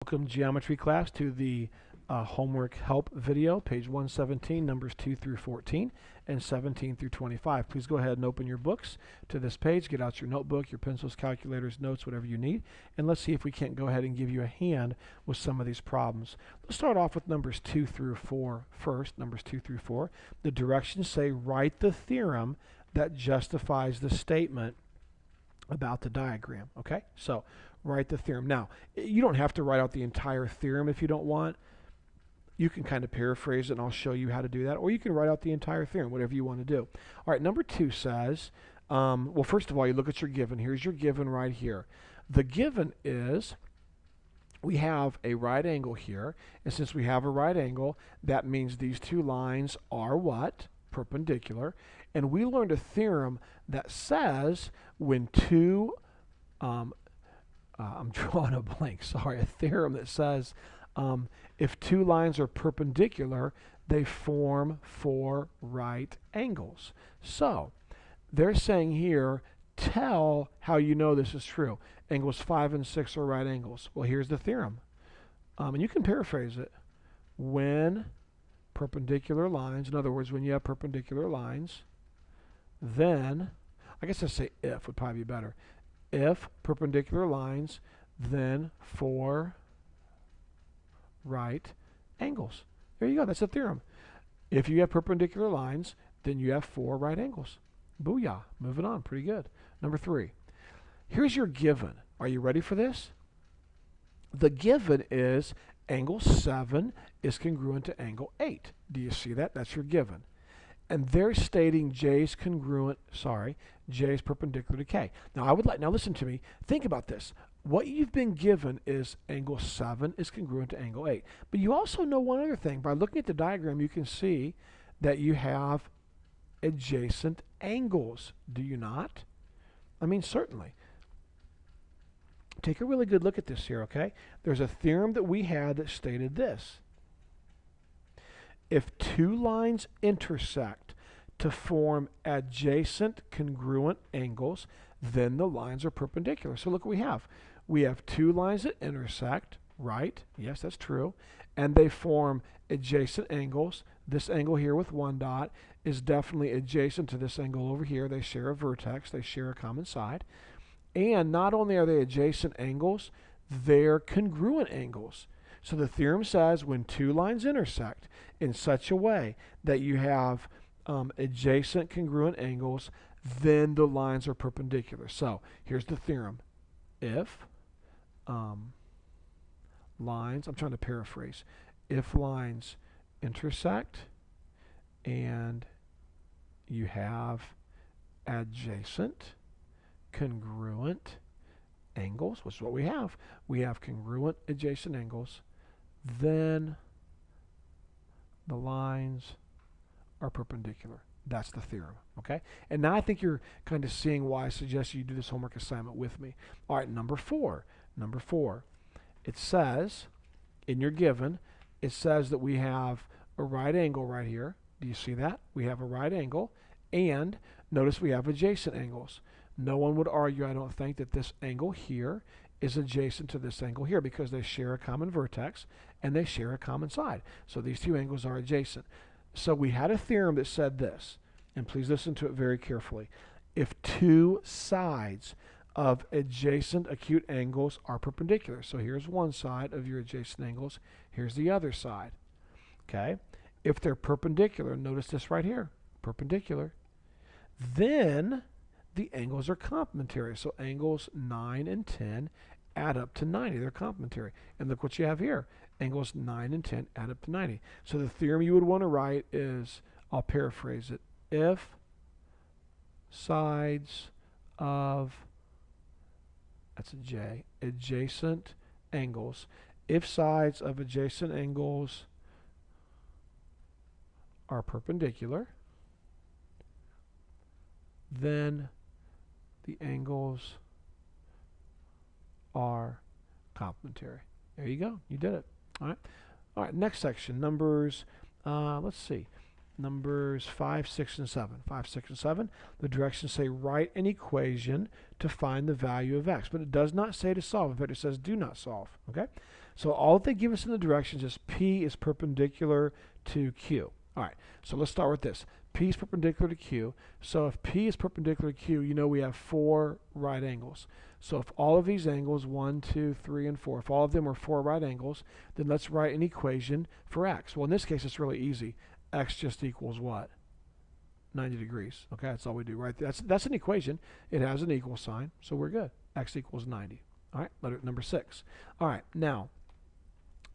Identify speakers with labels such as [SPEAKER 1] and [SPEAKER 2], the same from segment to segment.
[SPEAKER 1] Welcome geometry class to the homework help video, page 117, numbers 2 through 14 and 17 through 25. Please go ahead and open your books to this page. Get out your notebook, your pencils, calculators, notes, whatever you need, and let's see if we can't go ahead and give you a hand with some of these problems. Let's start off with numbers 2 through 4 first. Numbers 2 through 4. The directions say write the theorem that justifies the statement about the diagram. Okay, so write the theorem. Now, you don't have to write out the entire theorem if you don't want. You can kind of paraphrase it, and I'll show you how to do that. Or you can write out the entire theorem, whatever you want to do. All right, number 2 says, well, first of all, you look at your given. Here's your given right here. The given is we have a right angle here, and since we have a right angle, that means these two lines are what? Perpendicular. And we learned a theorem that says when two, I'm drawing a blank, sorry, a theorem that says if two lines are perpendicular, they form four right angles. So they're saying here, tell how you know this is true. Angles 5 and 6 are right angles. Well, here's the theorem. And you can paraphrase it. When perpendicular lines, in other words, when you have perpendicular lines, then, I guess I'd say if would probably be better. If perpendicular lines, then four right angles. There you go, that's a theorem. If you have perpendicular lines, then you have four right angles. Booyah, moving on, pretty good. Number 3, here's your given. Are you ready for this? The given is angle 7 is congruent to angle 8. Do you see that? That's your given. And they're stating J is J is perpendicular to K. Now now listen to me, think about this. What you've been given is angle 7 is congruent to angle 8. But you also know one other thing. By looking at the diagram, you can see that you have adjacent angles. Do you not? I mean, certainly. Take a really good look at this here, okay? There's a theorem that we had that stated this. If two lines intersect to form adjacent congruent angles, then the lines are perpendicular. So look what we have. We have two lines that intersect, right? Yes, that's true. And they form adjacent angles. This angle here with one dot is definitely adjacent to this angle over here. They share a vertex. They share a common side. And not only are they adjacent angles, they're congruent angles. So the theorem says when two lines intersect in such a way that you have adjacent congruent angles, then the lines are perpendicular. So here's the theorem. If lines, I'm trying to paraphrase, if lines intersect and you have adjacent congruent angles, which is what we have. We have congruent adjacent angles, then the lines are perpendicular. That's the theorem, okay? And now I think you're kind of seeing why I suggest you do this homework assignment with me. All right, number 4. Number 4. It says, in your given, it says that we have a right angle right here. Do you see that? We have a right angle, and notice we have adjacent angles. No one would argue, I don't think, that this angle here is adjacent to this angle here because they share a common vertex and they share a common side. So these two angles are adjacent. So we had a theorem that said this, and please listen to it very carefully. If two sides of adjacent acute angles are perpendicular, so here's one side of your adjacent angles, here's the other side, okay? If they're perpendicular, notice this right here, perpendicular, then the angles are complementary. So angles 9 and 10 add up to 90. They're complementary. And look what you have here. Angles 9 and 10 add up to 90. So the theorem you would want to write is, I'll paraphrase it, if sides of, that's a J, adjacent angles, if sides of adjacent angles are perpendicular, then the angles are complementary. There you go. You did it. All right. All right. Next section. Numbers. Let's see. Numbers 5, 6, and 7. 5, 6, and 7. The directions say write an equation to find the value of x, but it does not say to solve. In fact, it says do not solve. Okay. So all they give us in the directions is P is perpendicular to Q. All right, so let's start with this. P is perpendicular to Q. So if P is perpendicular to Q, you know we have 4 right angles. So if all of these angles, 1, 2, 3, and 4, if all of them are 4 right angles, then let's write an equation for x. Well, in this case, it's really easy. X just equals what? 90 degrees. Okay, that's all we do, right? That's an equation. It has an equal sign, so we're good. X equals 90. All right, letter number 6. All right, now,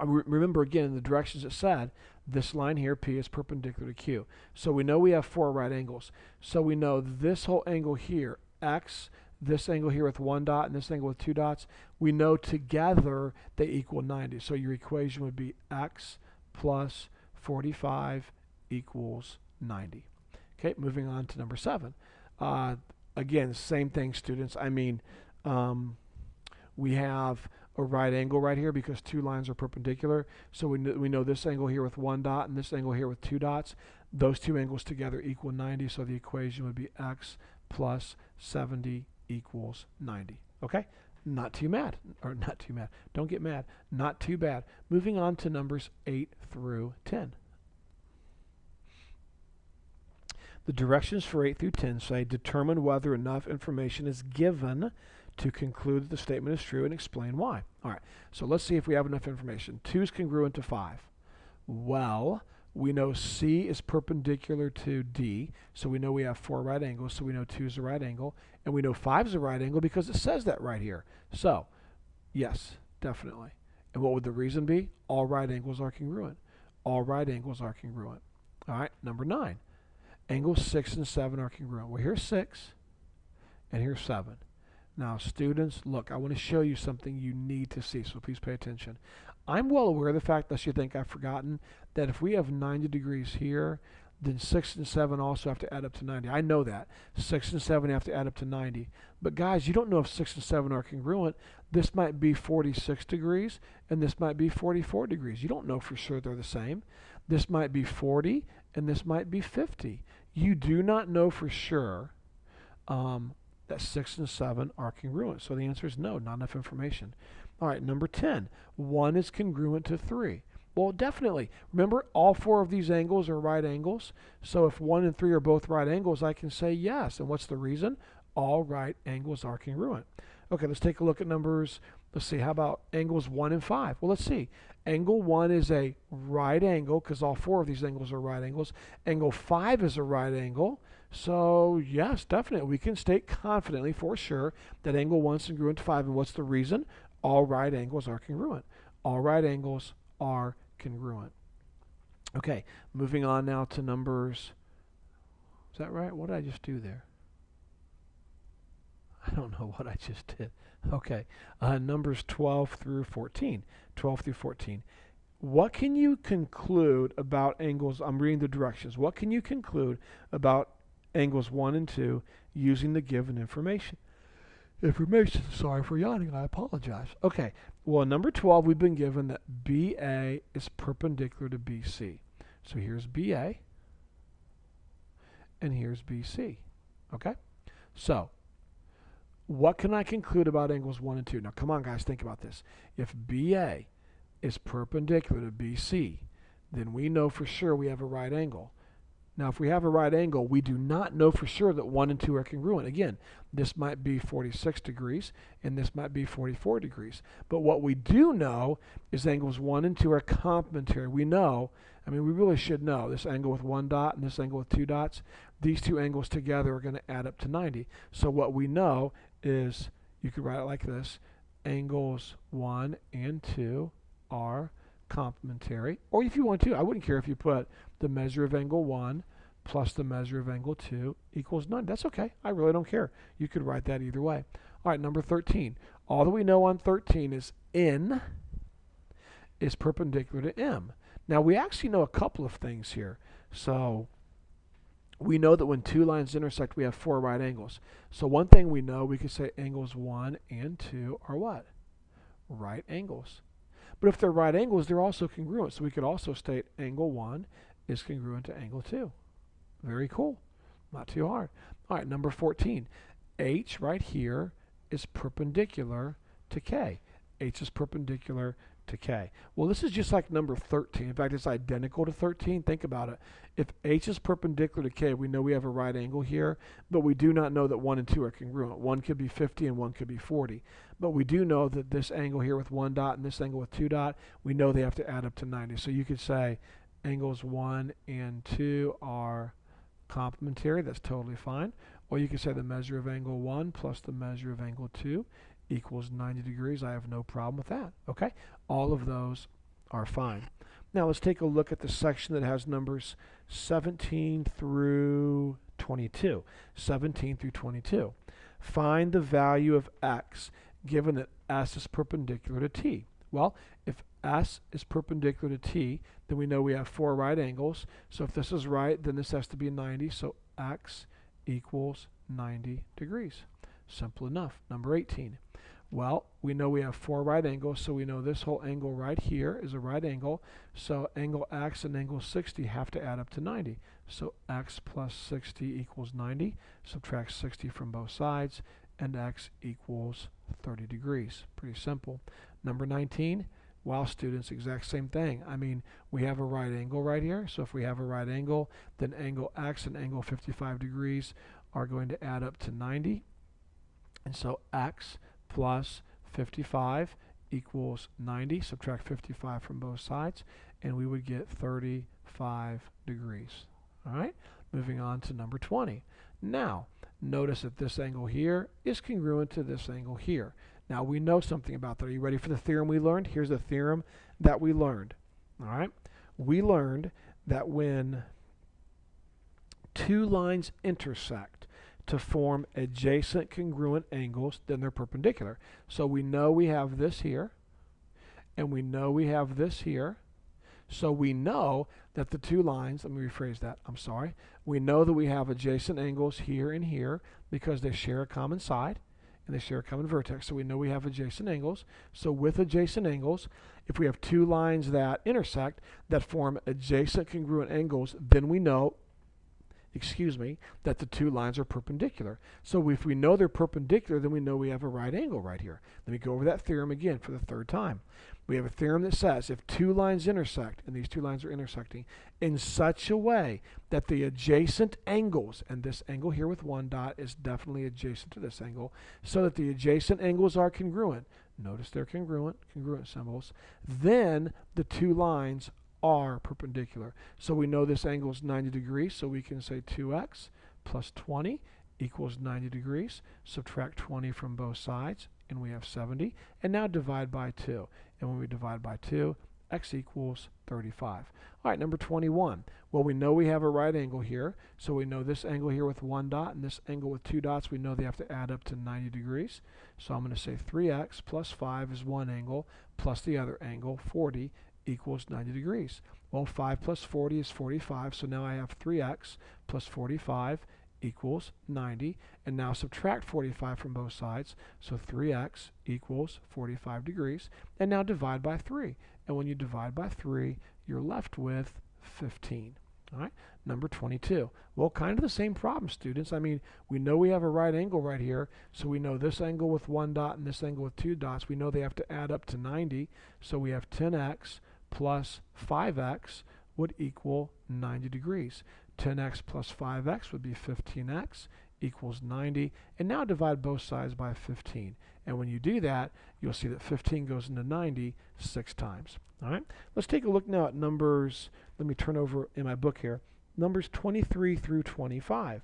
[SPEAKER 1] remember again, in the directions it said, this line here, P, is perpendicular to Q. So we know we have 4 right angles. So we know this whole angle here, X, this angle here with 1 dot, and this angle with 2 dots, we know together they equal 90. So your equation would be X plus 45 equals 90. Okay, moving on to number 7. Again, same thing, students. I mean, we have a right angle right here because 2 lines are perpendicular. So we know this angle here with 1 dot and this angle here with 2 dots. Those 2 angles together equal 90. So the equation would be X plus 70 equals 90. Okay? Not too mad. Or not too mad. Don't get mad. Not too bad. Moving on to numbers 8 through 10. The directions for 8 through 10 say, determine whether enough information is given to conclude that the statement is true and explain why. All right, so let's see if we have enough information. 2 is congruent to 5. Well, we know C is perpendicular to D, so we know we have 4 right angles, so we know 2 is a right angle, and we know 5 is a right angle because it says that right here. So, yes, definitely. And what would the reason be? All right angles are congruent. All right angles are congruent. All right, number 9. Angles 6 and 7 are congruent. Well, here's 6, and here's 7. Now, students, look, I want to show you something you need to see, so please pay attention. I'm well aware of the fact, lest you think I've forgotten, that if we have 90 degrees here, then 6 and 7 also have to add up to 90. I know that. 6 and 7 have to add up to 90. But guys, you don't know if 6 and 7 are congruent. This might be 46 degrees, and this might be 44 degrees. You don't know for sure they're the same. This might be 40, and this might be 50. You do not know for sure that 6 and 7 are congruent. So the answer is no, not enough information. All right, number 10. 1 is congruent to 3. Well, definitely. Remember, all 4 of these angles are right angles. So if 1 and 3 are both right angles, I can say yes. And what's the reason? All right angles are congruent. Okay, let's take a look at numbers. Let's see, how about angles 1 and 5? Well, let's see. Angle 1 is a right angle because all 4 of these angles are right angles. Angle 5 is a right angle. So, yes, definitely. We can state confidently for sure that angle 1 is congruent to 5. And what's the reason? All right angles are congruent. All right angles are congruent. Okay, moving on now to numbers. Is that right? What did I just do there? I don't know what I just did. Okay, numbers 12 through 14. 12 through 14. What can you conclude about angles? I'm reading the directions. What can you conclude about angles 1 and 2 using the given information? Sorry for yawning. I apologize. Okay, well, number 12, we've been given that BA is perpendicular to BC. So here's BA, and here's BC. Okay, so what can I conclude about angles 1 and 2? Now, come on, guys, think about this. If BA is perpendicular to BC, then we know for sure we have a right angle. Now, if we have a right angle, we do not know for sure that 1 and 2 are congruent. Again, this might be 46 degrees, and this might be 44 degrees. But what we do know is angles 1 and 2 are complementary. We know, I mean, we really should know, this angle with 1 dot and this angle with 2 dots, these 2 angles together are going to add up to 90. So what we know is, you could write it like this, angles 1 and 2 are complementary. Or if you want to, I wouldn't care if you put the measure of angle 1 plus the measure of angle 2 equals 9. That's okay. I really don't care. You could write that either way. All right, number 13. All that we know on 13 is N is perpendicular to M. Now, we actually know a couple of things here. So we know that when 2 lines intersect, we have 4 right angles. So one thing we know, we could say angles 1 and 2 are what? Right angles. But if they're right angles, they're also congruent. So we could also state angle 1 is congruent to angle 2. Very cool. Not too hard. All right, number 14. H right here is perpendicular to K. H is perpendicular to K. Well, this is just like number 13. In fact, it's identical to 13. Think about it. If H is perpendicular to K, we know we have a right angle here, but we do not know that 1 and 2 are congruent. 1 could be 50 and 1 could be 40. But we do know that this angle here with 1 dot and this angle with 2 dot, we know they have to add up to 90. So you could say angles 1 and 2 are complementary. That's totally fine. Or you could say the measure of angle 1 plus the measure of angle 2 equals 90 degrees. I have no problem with that. Okay? All of those are fine. Now let's take a look at the section that has numbers 17 through 22. 17 through 22. Find the value of x given that s is perpendicular to t. Well, if s is perpendicular to t, then we know we have 4 right angles. So if this is right, then this has to be 90. So x equals 90 degrees. Simple enough. Number 18. Well, we know we have 4 right angles, so we know this whole angle right here is a right angle. So angle x and angle 60 have to add up to 90. So x plus 60 equals 90. Subtract 60 from both sides, and x equals 30 degrees. Pretty simple. Number 19. Wow, students, exact same thing. I mean, we have a right angle right here. So if we have a right angle, then angle x and angle 55 degrees are going to add up to 90. And so x plus 55 equals 90. Subtract 55 from both sides, and we would get 35 degrees. All right, moving on to number 20. Now, notice that this angle here is congruent to this angle here. Now, we know something about that. Are you ready for the theorem we learned? Here's the theorem that we learned. All right, we learned that when two lines intersect to form adjacent congruent angles, then they're perpendicular. So we know we have this here, and we know we have this here. So we know that the two lines, let me rephrase that, I'm sorry. We know that we have adjacent angles here and here because they share a common side and they share a common vertex. So we know we have adjacent angles. So with adjacent angles, if we have two lines that intersect that form adjacent congruent angles, then we know that the two lines are perpendicular. So if we know they're perpendicular, then we know we have a right angle right here. Let me go over that theorem again for the third time. We have a theorem that says if two lines intersect, and these two lines are intersecting, in such a way that the adjacent angles, and this angle here with 1 dot is definitely adjacent to this angle, so that the adjacent angles are congruent. Notice they're congruent symbols. Then the two lines are perpendicular. So we know this angle is 90 degrees, so we can say 2x plus 20 equals 90 degrees. Subtract 20 from both sides, and we have 70. And now divide by 2. And when we divide by 2, x equals 35. All right, number 21. Well, we know we have a right angle here, so we know this angle here with 1 dot and this angle with 2 dots, we know they have to add up to 90 degrees. So I'm going to say 3x plus 5 is one angle, plus the other angle, 40, equals 90 degrees. Well, 5 plus 40 is 45, so now I have 3x plus 45 equals 90, and now subtract 45 from both sides, so 3x equals 45 degrees, and now divide by 3. And when you divide by 3, you're left with 15. All right, number 22. Well, kind of the same problem, students. I mean, we know we have a right angle right here, so we know this angle with 1 dot and this angle with 2 dots, we know they have to add up to 90, so we have 10x plus 5x would equal 90 degrees. 10x plus 5x would be 15x equals 90. And now divide both sides by 15. And when you do that, you'll see that 15 goes into 90 6 times. All right, let's take a look now at numbers. Let me turn over in my book here. Numbers 23 through 25.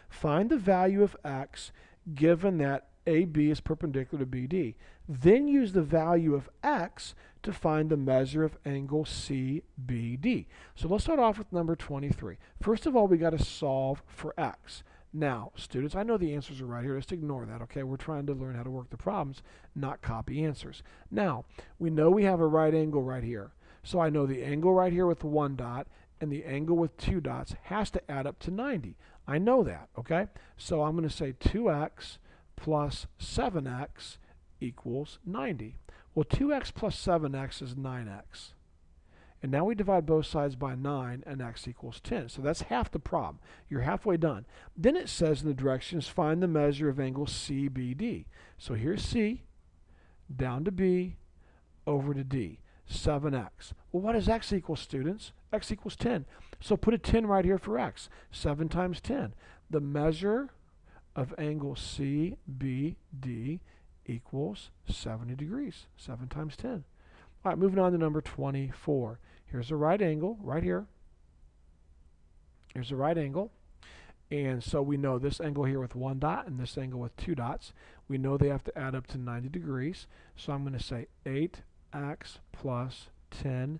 [SPEAKER 1] Find the value of x given that AB is perpendicular to BD. Then use the value of x to find the measure of angle CBD. So let's start off with number 23. First of all, we got to solve for x. Now, students, I know the answers are right here. Just ignore that, okay? We're trying to learn how to work the problems, not copy answers. Now, we know we have a right angle right here. So I know the angle right here with 1 dot and the angle with 2 dots has to add up to 90. I know that, okay? So I'm going to say 2x plus 7x equals 90. Well, 2x plus 7x is 9x. And now we divide both sides by 9, and x equals 10. So that's half the problem. You're halfway done. Then it says in the directions, find the measure of angle CBD. So here's C, down to B, over to D. 7x. Well, what does x equal, students? X equals 10. So put a 10 right here for x. 7 times 10. The measure of angle CBD equals 70 degrees. 7 times 10. All right, moving on to number 24. Here's a right angle right here. Here's a right angle. And so we know this angle here with 1 dot and this angle with 2 dots. We know they have to add up to 90 degrees. So I'm going to say 8x plus 10x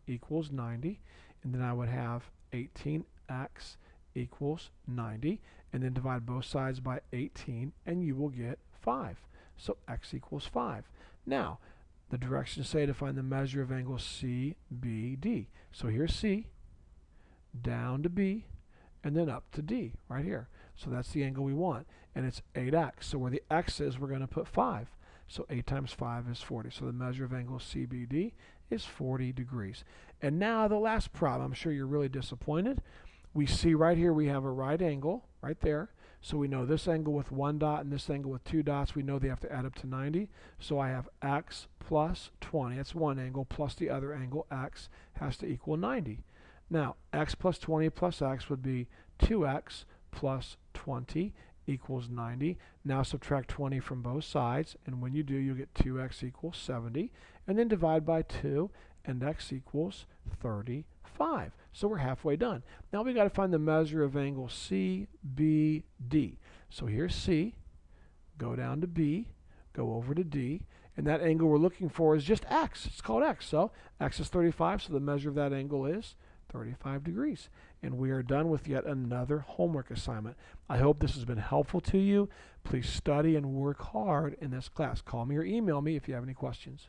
[SPEAKER 1] equals 90. And then I would have 18x equals 90. And then divide both sides by 18 and you will get 5. So x equals 5. Now, the directions say to find the measure of angle CBD. So here's C, down to B, and then up to D right here. So that's the angle we want. And it's 8x. So where the x is, we're going to put 5. So 8 times 5 is 40. So the measure of angle CBD is 40 degrees. And now the last problem. I'm sure you're really disappointed. We see right here we have a right angle right there. So we know this angle with 1 dot and this angle with 2 dots, we know they have to add up to 90. So I have x plus 20. That's one angle plus the other angle, x, has to equal 90. Now, x plus 20 plus x would be 2x plus 20 equals 90. Now subtract 20 from both sides, and when you do, you'll get 2x equals 70. And then divide by 2, and x equals 35. So we're halfway done. Now we got to find the measure of angle CBD. So here's C, go down to B, go over to D, and that angle we're looking for is just x. It's called x. So x is 35, so the measure of that angle is 35 degrees. And we are done with yet another homework assignment. I hope this has been helpful to you. Please study and work hard in this class. Call me or email me if you have any questions.